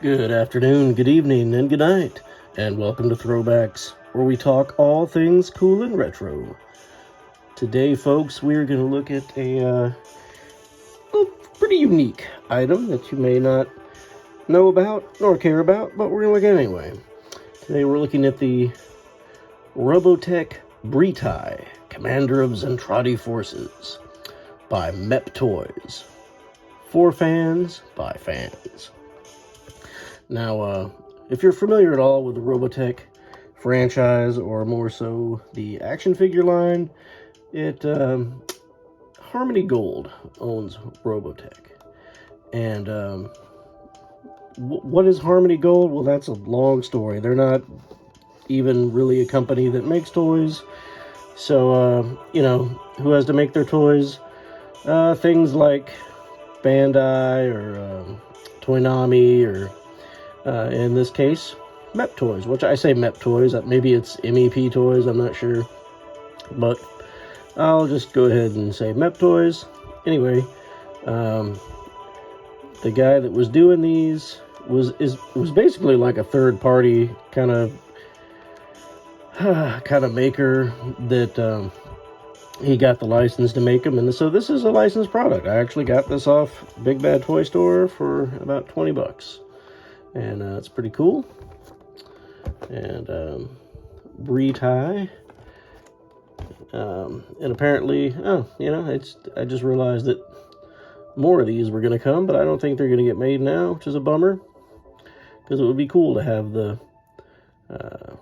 Good afternoon, good evening, and good night, and welcome to Throwbacks, where we talk all things cool and retro. Today, folks, we're going to look at a pretty unique item that you may not know about nor care about, but we're going to look at it anyway. Today, we're looking at the Robotech Breetai, Commander of Zentraedi Forces, by MEPTOYS. For fans, by fans. Now, if you're familiar at all with the Robotech franchise, or more so the action figure line, Harmony Gold owns Robotech. And what is Harmony Gold? Well, that's a long story. They're not even really a company that makes toys. So, who has to make their toys? Things like Bandai or Toynami, or in this case, MEPTOYS, which I say MEPTOYS, maybe it's MEPTOYS, I'm not sure, but I'll just go ahead and say MEPTOYS. Anyway, the guy that was doing these was basically like a third-party kind of maker that he got the license to make them, and so this is a licensed product. I actually got this off Big Bad Toy Store for about 20 bucks. And it's pretty cool. And Breetai. And apparently, I just realized that more of these were going to come, but I don't think they're going to get made now, which is a bummer. Because it would be cool to have the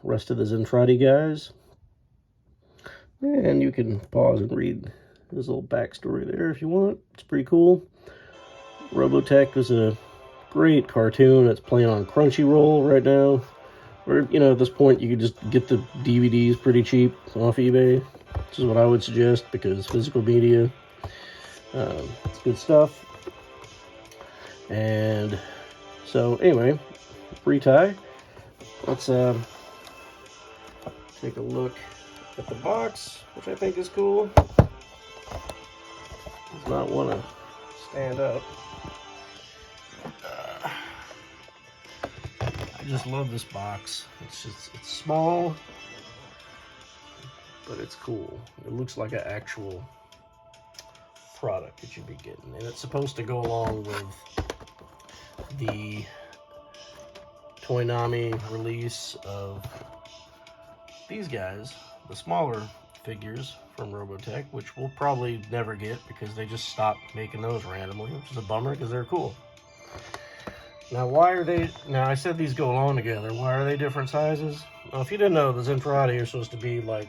rest of the Zentraedi guys. And you can pause and read his little backstory there if you want. It's pretty cool. Robotech was a great cartoon. It's playing on Crunchyroll right now. Or, at this point, you could just get the DVDs pretty cheap off eBay. Which is what I would suggest, because physical media, it's good stuff. And so, anyway, Breetai. Let's take a look at the box, which I think is cool. Does not want to stand up. I just love this box. It's small, but it's cool. It looks like an actual product that you'd be getting, and it's supposed to go along with the Toynami release of these guys, the smaller figures from Robotech, which we'll probably never get because they just stopped making those randomly, which is a bummer because they're cool. Now, I said these go along together. Why are they different sizes? Well, if you didn't know, the Zentraedi are supposed to be like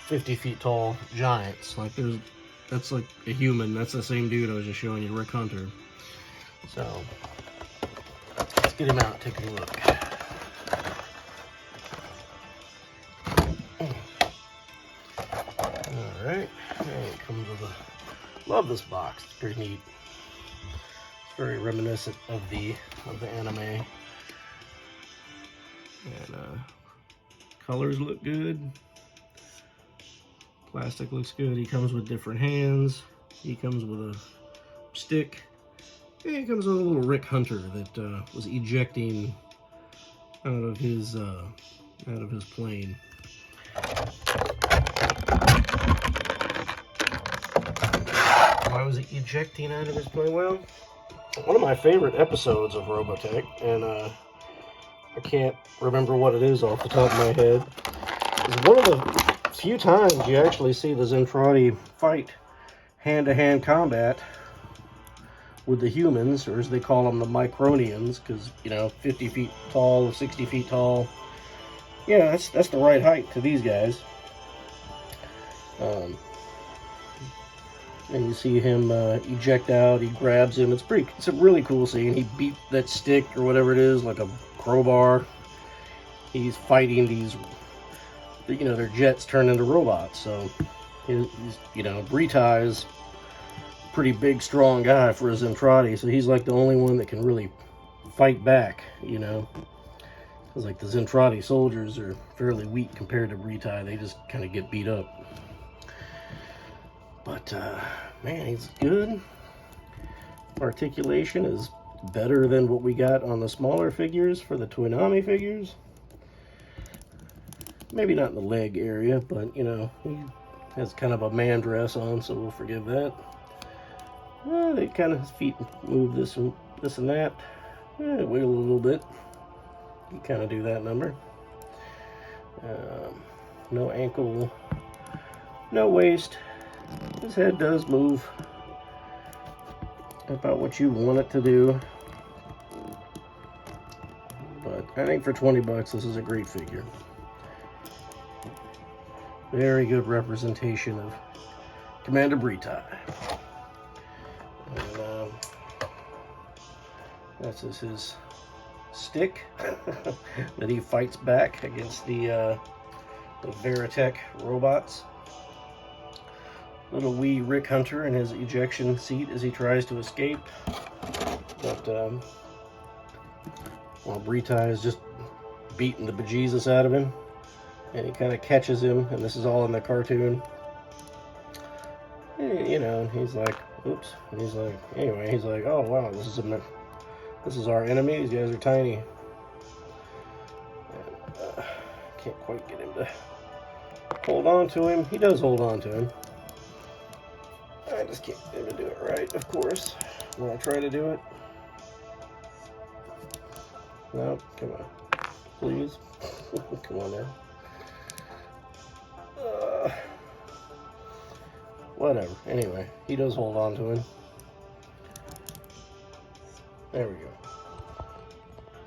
50 feet tall giants. That's like a human. That's the same dude I was just showing you, Rick Hunter. So, let's get him out and take a look. Alright, and it comes with love this box. It's pretty neat. Very reminiscent of the anime, and colors look good. Plastic looks good. He comes with different hands. He comes with a stick. And he comes with a little Rick Hunter that was ejecting out of his plane. Why was he ejecting out of his plane? Well, one of my favorite episodes of Robotech, and I can't remember what it is off the top of my head, is one of the few times you actually see the Zentraedi fight hand-to-hand combat with the humans, or as they call them, the Micronians, because, 50 feet tall, 60 feet tall. Yeah, that's the right height to these guys. And you see him eject out. He grabs him. It's a really cool scene. He beat that stick or whatever it is like a crowbar. He's fighting these, their jets turn into robots. So, Breetai is a pretty big, strong guy for a Zentraedi. So he's like the only one that can really fight back, Because like the Zentraedi soldiers are fairly weak compared to Breetai. They just kind of get beat up. But, man, he's good. Articulation is better than what we got on the smaller figures for the Toonami figures. Maybe not in the leg area, but you know, he has kind of a man dress on, so we'll forgive that. They kind of, his feet move this and that. Wiggle a little bit. You kind of do that number. No ankle, no waist. His head does move about what you want it to do. But I think for 20 bucks, this is a great figure. Very good representation of Commander Breetai. And this is his stick that he fights back against the Robotech robots. Little wee Rick Hunter in his ejection seat as he tries to escape. But while Breetai is just beating the bejesus out of him, and he kind of catches him, and this is all in the cartoon. And, you know, he's like, oops. And he's like, anyway, he's like, oh wow, this is our enemy. These guys are tiny. And, can't quite get him to hold on to him. He does hold on to him. I just can't get him to do it right, of course, when I try to do it. No, come on. Please. Come on now. Whatever. Anyway, he does hold on to him. There we go.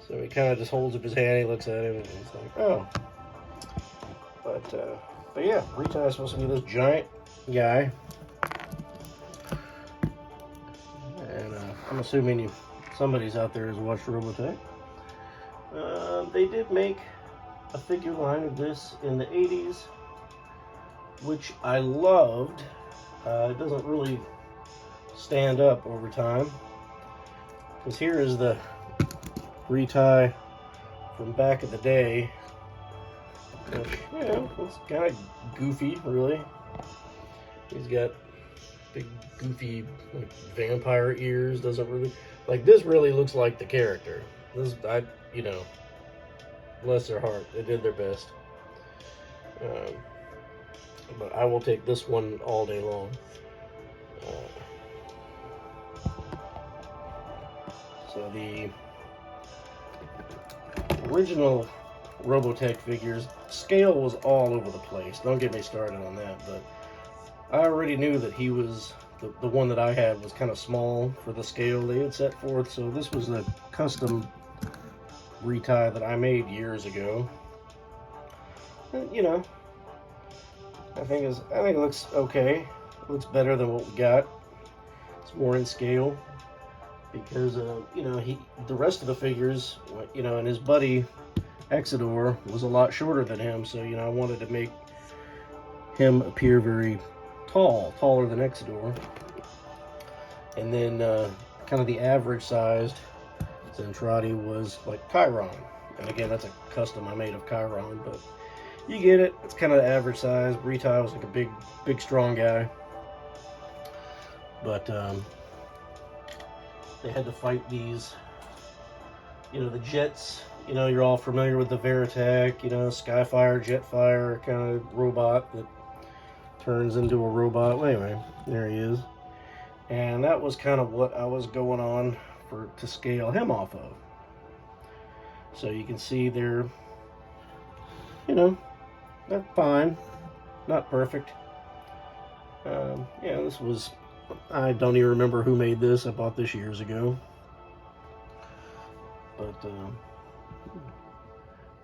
So he kind of just holds up his hand, he looks at him, and he's like, oh. But yeah, Breetai is supposed to be this giant guy. And I'm assuming somebody's out there has watched Robotech. They did make a figure line of this in the 80s, which I loved. It doesn't really stand up over time, because here is the Breetai from back in the day. Which, you know, it's kind of goofy, really. He's got big, goofy, like, vampire ears. Doesn't really, like, this really looks like the character. This, you know, bless their heart, they did their best. But I will take this one all day long. So the original Robotech figures, scale was all over the place. Don't get me started on that, but I already knew that he was, the one that I had was kind of small for the scale they had set forth, so this was a custom Breetai that I made years ago. And, you know, I think it looks okay. It looks better than what we got. It's more in scale because you know, the rest of the figures, you know, and his buddy Exodor was a lot shorter than him, so you know, I wanted to make him appear very tall, taller than Exodor. And then kind of the average sized Zentraedi was like Chiron, and again, that's a custom I made of Chiron, but you get it. It's kind of the average size. Breetai was like a big, strong guy. But they had to fight these, you know, the jets. You know, you're all familiar with the Veritech, you know, Skyfire, Jetfire kind of robot that turns into a robot. Well, anyway, there he is. And that was kind of what I was going on to scale him off of. So you can see they're, you know, they're fine, not perfect. Yeah, this was, I don't even remember who made this. I bought this years ago. But,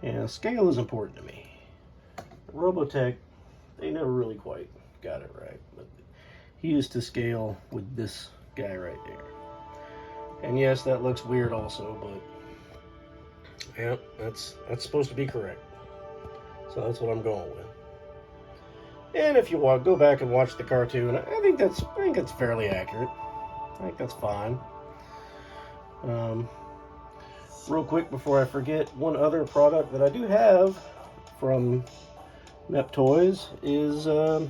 yeah, scale is important to me. Robotech, they never really quite got it right. But he used to scale with this guy right there. And yes, that looks weird also, but yeah, that's supposed to be correct. So that's what I'm going with. And if you want, go back and watch the cartoon. I think that's fairly accurate. I think that's fine. Real quick before I forget, one other product that I do have from MEPTOYS is the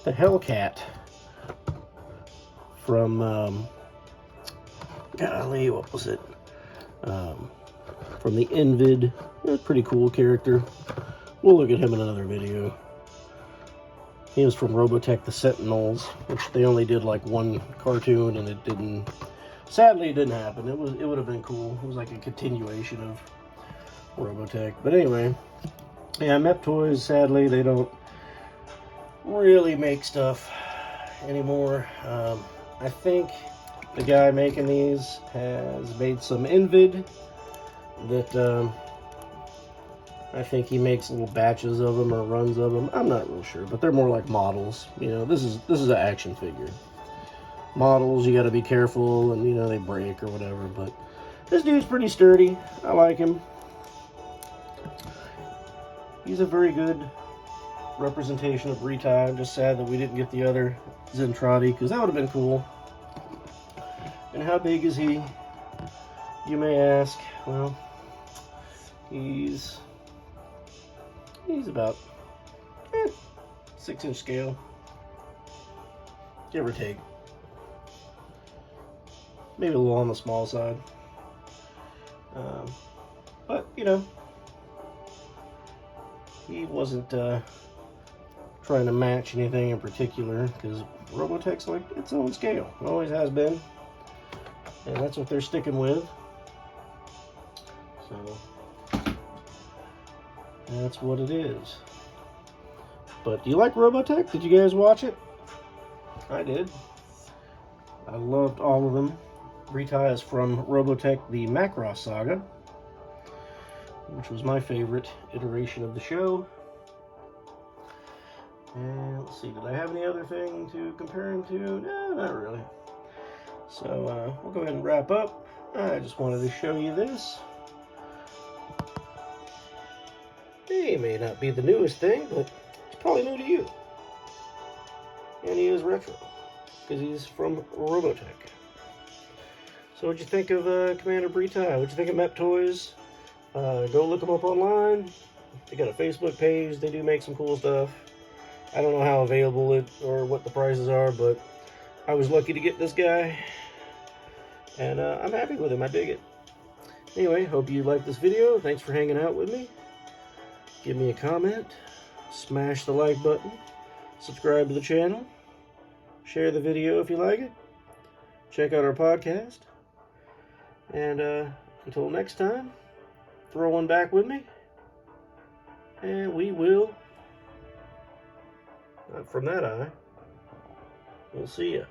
Hellcat from golly, what was it? From the Invid. A pretty cool character. We'll look at him in another video. He was from Robotech the Sentinels, which they only did like one cartoon, and it didn't. Sadly, it didn't happen. It would have been cool. It was like a continuation of Robotech. But anyway, yeah, MEPTOYS. Sadly, they don't really make stuff anymore. I think the guy making these has made some Invid that I think he makes little batches of them or runs of them. I'm not real sure, but they're more like models. You know, this is an action figure. Models, you got to be careful, and you know they break or whatever. But this dude's pretty sturdy. I like him. He's a very good representation of Breetai. I'm just sad that we didn't get the other Zentraedi, because that would have been cool. And how big is he, you may ask? Well, he's about 6-inch scale, give or take. Maybe a little on the small side. But, you know, he wasn't trying to match anything in particular, because Robotech's like its own scale. It always has been. And that's what they're sticking with. So that's what it is. But do you like Robotech? Did you guys watch it? I did. I loved all of them. Breetai is from Robotech the Macross Saga, which was my favorite iteration of the show. And let's see, did I have any other thing to compare him to? No, not really. So we'll go ahead and wrap up. I just wanted to show you this. He may not be the newest thing, but it's probably new to you. And he is retro, because he's from Robotech. So what'd you think of Commander Breetai? What'd you think of MEPTOYS? Go look them up online. They got a Facebook page. They do make some cool stuff. I don't know how available it or what the prices are, but I was lucky to get this guy. And I'm happy with him. I dig it. Anyway, hope you liked this video. Thanks for hanging out with me. Give me a comment. Smash the like button. Subscribe to the channel. Share the video if you like it. Check out our podcast. And until next time, throw one back with me. And we will, from that eye, we'll see ya.